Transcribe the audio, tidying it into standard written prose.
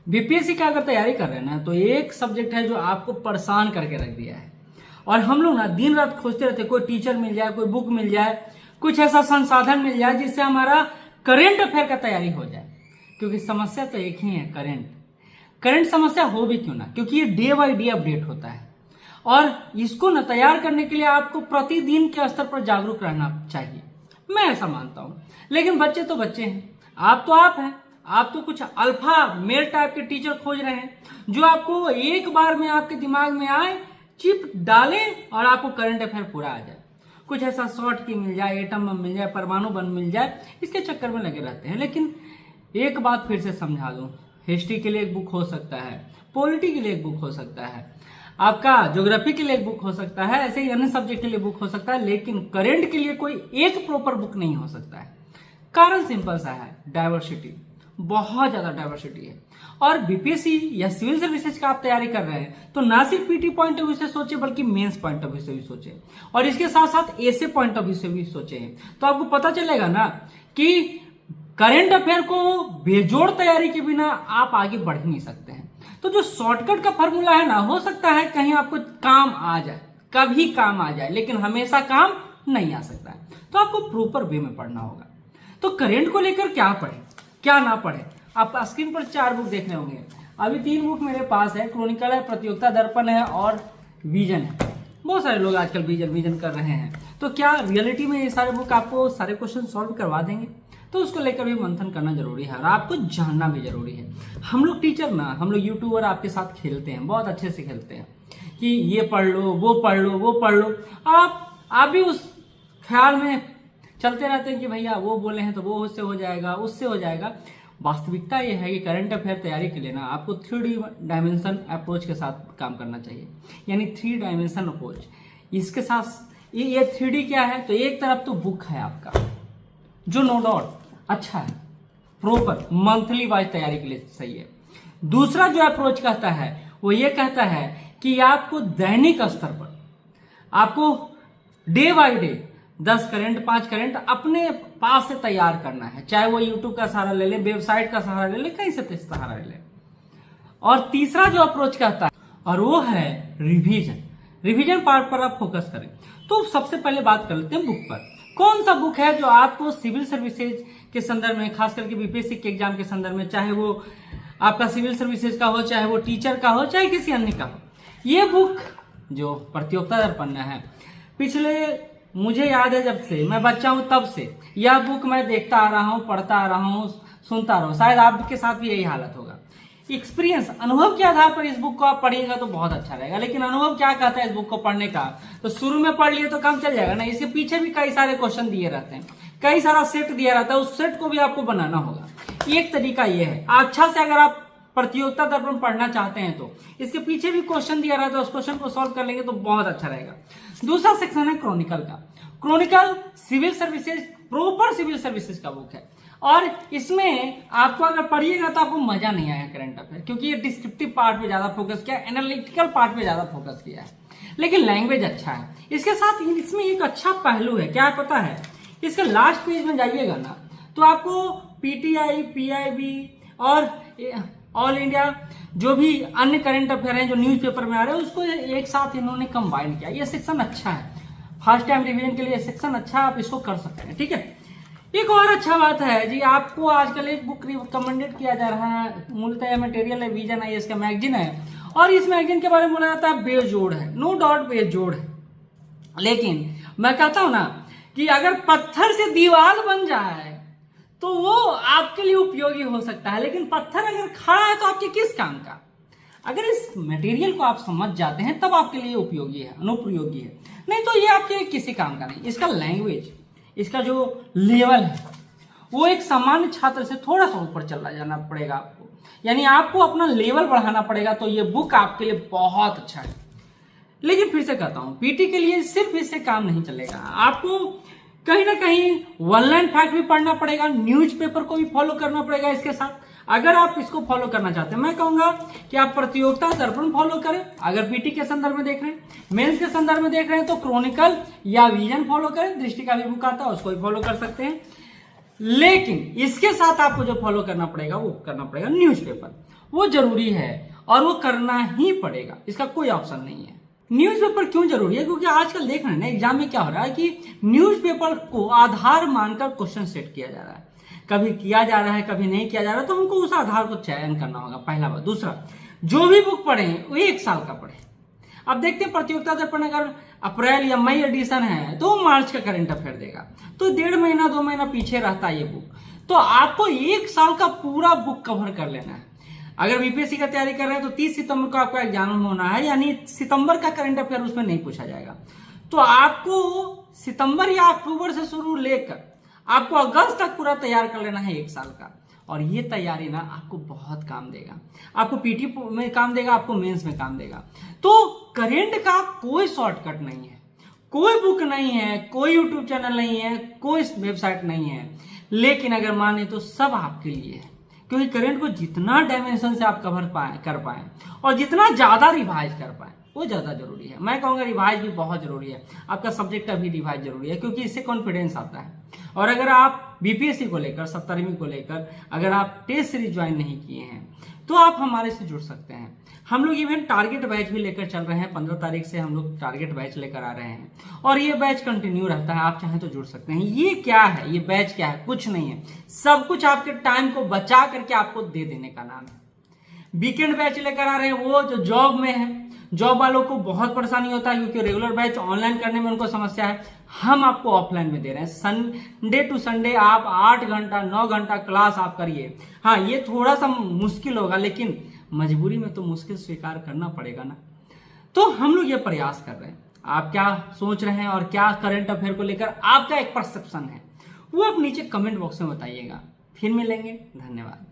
BPSC का अगर तैयारी कर रहे हैं ना, तो एक सब्जेक्ट है जो आपको परेशान करके रख दिया है। और हम लोग ना दिन रात खोजते रहते, कोई टीचर मिल जाए, कोई बुक मिल जाए, कुछ ऐसा संसाधन मिल जाए जिससे हमारा करंट अफेयर का तैयारी हो जाए। क्योंकि समस्या तो एक ही है, करंट समस्या हो भी क्यों ना, क्योंकि ये डे बाई डे अपडेट होता है। और इसको ना तैयार करने के लिए आपको प्रतिदिन के स्तर पर जागरूक रहना चाहिए, मैं ऐसा मानता हूं। लेकिन बच्चे तो बच्चे हैं, आप तो आप हैं, आप तो कुछ अल्फा मेल टाइप के टीचर खोज रहे हैं जो आपको एक बार में आपके दिमाग में आए, चिप डालें और आपको करंट अफेयर पूरा आ जाए। कुछ ऐसा शॉर्ट की मिल जाए, एटम बम मिल जाए, परमाणु बम मिल जाए, इसके चक्कर में लगे रहते हैं। लेकिन एक बात फिर से समझा दूं, हिस्ट्री के लिए एक बुक हो सकता है, पॉलिटी के लिए एक बुक हो सकता है, आपका ज्योग्राफी के लिए एक बुक हो सकता है, ऐसे ही अन्य सब्जेक्ट के लिए बुक हो सकता है, लेकिन करंट के लिए कोई एक प्रॉपर बुक नहीं हो सकता है। कारण सिंपल सा है, डाइवर्सिटी, बहुत ज्यादा डाइवर्सिटी है। और बीपीएससी या सिविल सर्विसेज का आप तैयारी कर रहे हैं तो ना सिर्फ पीटी पॉइंट ऑफ व्यू से सोचे, बल्कि मेंस पॉइंट ऑफ व्यू से भी सोचे, और इसके साथ साथ एसे पॉइंट ऑफ व्यू से भी सोचे। तो आपको पता चलेगा ना कि करंट अफेयर को बेजोड़ तैयारी के बिना आप आगे बढ़ ही नहीं सकते हैं। तो जो शॉर्टकट का फॉर्मूला है ना, हो सकता है कहीं आपको काम आ जाए, कभी काम आ जाए, लेकिन हमेशा काम नहीं आ सकता है। तो आपको प्रॉपर वे में पढ़ना होगा। तो करंट को लेकर क्या पढ़े, क्या ना पढ़े, आप स्क्रीन पर 4 बुक देख रहे होंगे। अभी 3 बुक मेरे पास है, क्रॉनिकल है, प्रतियोगिता दर्पण है और विजन है। बहुत सारे लोग आजकल विजन कर रहे हैं। तो क्या रियलिटी में ये सारे बुक आपको सारे क्वेश्चन सॉल्व करवा देंगे? तो उसको लेकर भी मंथन करना जरूरी है और आपको जानना भी जरूरी है। हम लोग टीचर ना, हम लोग यूट्यूबर आपके साथ खेलते हैं, बहुत अच्छे से खेलते हैं कि ये पढ़ लो, वो पढ़ लो, वो पढ़ लो। आप भी उस ख्याल में चलते रहते हैं कि भैया वो बोले हैं तो वो उससे हो जाएगा, उससे हो जाएगा। वास्तविकता ये है कि करंट अफेयर तैयारी के लिए ना आपको 3 डायमेंशन अप्रोच के साथ काम करना चाहिए, यानी 3 डायमेंशन अप्रोच। इसके साथ ये 3D क्या है, तो एक तरफ तो बुक है आपका जो नो डाउट अच्छा है, प्रॉपर मंथली वाइज तैयारी के लिए सही है। दूसरा जो अप्रोच कहता है वो ये कहता है कि आपको दैनिक स्तर पर आपको day by day 10 current, 5 current अपने पास से तैयार करना है, चाहे वो यूट्यूब का सहारा ले ले, वेबसाइट का सहारा ले ले, कहीं से सहारा ले ले। और तीसरा जो अप्रोच कहता है और वो है रिवीजन पार्ट पर आप फोकस करें। तो सबसे पहले बात कर लेते हैं बुक पर। कौन सा बुक है जो आपको सिविल सर्विसेज के संदर्भ में, खास करके बीपीएससी के एग्जाम के संदर्भ में, चाहे वो आपका सिविल सर्विसेज का हो, चाहे वो टीचर का हो, चाहे किसी अन्य का हो, ये बुक जो प्रतियोगिता दर्पण है, पिछले मुझे याद है जब से मैं बच्चा हूं तब से यह बुक मैं देखता आ रहा हूं, पढ़ता आ रहा हूं, सुनता आ रहा हूं। शायद आपके साथ भी यही हालत होगा। एक्सपीरियंस, अनुभव के आधार पर इस बुक को आप पढ़िएगा तो बहुत अच्छा रहेगा। लेकिन अनुभव क्या कहता है इस बुक को पढ़ने का, तो शुरू में पढ़ लिए तो काम चल जाएगा ना, इसके पीछे भी कई सारे क्वेश्चन दिए रहते हैं, कई सारा सेट दिया रहता है, उस सेट को भी आपको बनाना होगा। एक तरीका यह है, अच्छा से अगर आप प्रतियोगिता दर्पण पढ़ना चाहते हैं तो इसके पीछे भी क्वेश्चन दिया रहता है, उस क्वेश्चन को सॉल्व कर लेंगे तो बहुत अच्छा रहेगा। दूसरा सेक्शन है क्रॉनिकल का। Chronicle civil services, proper civil services का बुक है और इसमें आपको अगर पढ़िएगा तो आपको मजा नहीं आएगा करंट अफेयर, क्योंकि ये डिस्क्रिप्टिव पार्ट पे ज्यादा फोकस किया है, एनालिटिकल पार्ट पे ज्यादा फोकस किया है, लेकिन लैंग्वेज अच्छा है। इसके साथ इसमें एक अच्छा पहलू है, क्या पता है, इसके लास्ट पेज में जाइएगा ना तो आपको पीटीआई, पीआईबी और ऑल इंडिया जो भी अन्य करंट अफेयर हैं जो न्यूज़पेपर में आ रहे हैं उसको एक साथ इन्होंने कंबाइन किया। ये सेक्शन अच्छा है, फर्स्ट टाइम रिवीजन के लिए सेक्शन अच्छा, आप इसको कर सकते हैं, ठीक है। एक और अच्छा बात है जी, आपको आजकल एक बुक रिकमेंडेड किया जा रहा है, मूलतः मटेरियल है, विजन आईएएस का मैगजीन है, और इस मैगजीन के बारे में बोला जाता है बेजोड़ है, नो डाउट बेजोड़ है। लेकिन मैं कहता हूं ना कि अगर पत्थर से दीवार बन जाए तो वो आपके लिए उपयोगी हो सकता है, लेकिन पत्थर अगर खड़ा है तो आपके किस काम का? अगर इस मटेरियल को आप समझ जाते हैं तब आपके लिए उपयोगी है, अनुपयोगी है, नहीं तो ये आपके लिए किसी काम का नहीं। इसका लैंग्वेज, इसका जो लेवल है वो एक सामान्य छात्र से थोड़ा सा ऊपर चला जाना पड़ेगा आपको, यानी आपको अपना लेवल बढ़ाना पड़ेगा, तो ये बुक आपके लिए बहुत अच्छा है। लेकिन फिर से कहता हूं, पीटी के लिए सिर्फ इससे काम नहीं चलेगा, आपको कहीं ना कहीं वन लाइन फैक्ट भी पढ़ना पड़ेगा, न्यूज़पेपर को भी फॉलो करना पड़ेगा इसके साथ। अगर आप इसको फॉलो करना चाहते हैं, मैं कहूंगा कि आप प्रतियोगिता दर्पण फॉलो करें, अगर पीटी के संदर्भ में देख रहे हैं, मेंस के संदर्भ में देख रहे हैं तो क्रॉनिकल या विजन फॉलो करें, दृष्टि का भी बुक आता है उसको भी फॉलो कर सकते हैं। लेकिन इसके साथ आपको जो फॉलो करना पड़ेगा वो करना पड़ेगा न्यूज़पेपर। वो जरूरी है और वो करना ही पड़ेगा, इसका कोई ऑप्शन नहीं है। न्यूज़पेपर क्यों जरूरी है? क्योंकि आजकल देख रहे हैं ना एग्जाम में क्या हो रहा है कि न्यूज़पेपर को आधार मानकर क्वेश्चन सेट किया जा रहा है, कभी किया जा रहा है कभी नहीं किया जा रहा है। तो हमको उस आधार को चयन करना होगा, पहला बात। दूसरा, जो भी बुक पढ़े वो 1 साल का पढ़े। अब देखते हैं प्रतियोगिता दर्पण अगर अप्रैल या मई एडिशन है तो मार्च का करंट अफेयर देगा, तो 1.5 महीना 2 महीना पीछे रहता है ये बुक। तो आपको 1 साल का पूरा बुक कवर कर लेना है। अगर बीपीएससी का तैयारी कर रहे हैं तो 30 सितंबर को आपका एग्जाम होना है, यानी सितंबर का करंट अफेयर उसमें नहीं पूछा जाएगा। तो आपको सितंबर या अक्टूबर से शुरू लेकर आपको अगस्त तक पूरा तैयार कर लेना है 1 साल का। और ये तैयारी ना आपको बहुत काम देगा, आपको पीटी में काम देगा, आपको मेंस में काम देगा। तो करंट का कोई शॉर्टकट नहीं है, कोई बुक नहीं है, कोई यूट्यूब चैनल नहीं है, कोई वेबसाइट नहीं है, लेकिन अगर माने तो सब आपके लिए है। क्योंकि करंट को जितना डायमेंशन से आप कवर कर पाए और जितना ज्यादा रिवाइज कर पाए वो ज्यादा जरूरी है। मैं कहूंगा रिवाइज भी बहुत जरूरी है, आपका सब्जेक्ट का भी रिवाइज जरूरी है, क्योंकि इससे कॉन्फिडेंस आता है। और अगर आप बीपीएससी को लेकर 17वीं को लेकर अगर आप टेस्ट सीरीज ज्वाइन नहीं किए हैं तो आप हमारे से जुड़ सकते हैं। हम लोग इवेंट टारगेट बैच भी लेकर चल रहे हैं, 15 तारीख से हम लोग टारगेट बैच लेकर आ रहे हैं और ये बैच कंटिन्यू रहता है, आप चाहें तो जुड़ सकते हैं। ये क्या है, ये बैच क्या है? कुछ नहीं है, सब कुछ आपके टाइम को बचा करके आपको दे देने का नाम है। वीकेंड बैच लेकर आ रहे हैं वो जो जॉब में है, जॉब वालों को बहुत परेशानी होता है क्योंकि रेगुलर बैच ऑनलाइन करने में उनको समस्या है। हम आपको ऑफलाइन में दे रहे हैं, संडे टू संडे आप 8 घंटा 9 घंटा क्लास आप करिए। हाँ, ये थोड़ा सा मुश्किल होगा, लेकिन मजबूरी में तो मुश्किल स्वीकार करना पड़ेगा ना। तो हम लोग ये प्रयास कर रहे हैं। आप क्या सोच रहे हैं और क्या करंट अफेयर को लेकर आपका एक परसेप्शन है वो आप नीचे कमेंट बॉक्स में बताइएगा। फिर मिलेंगे, धन्यवाद।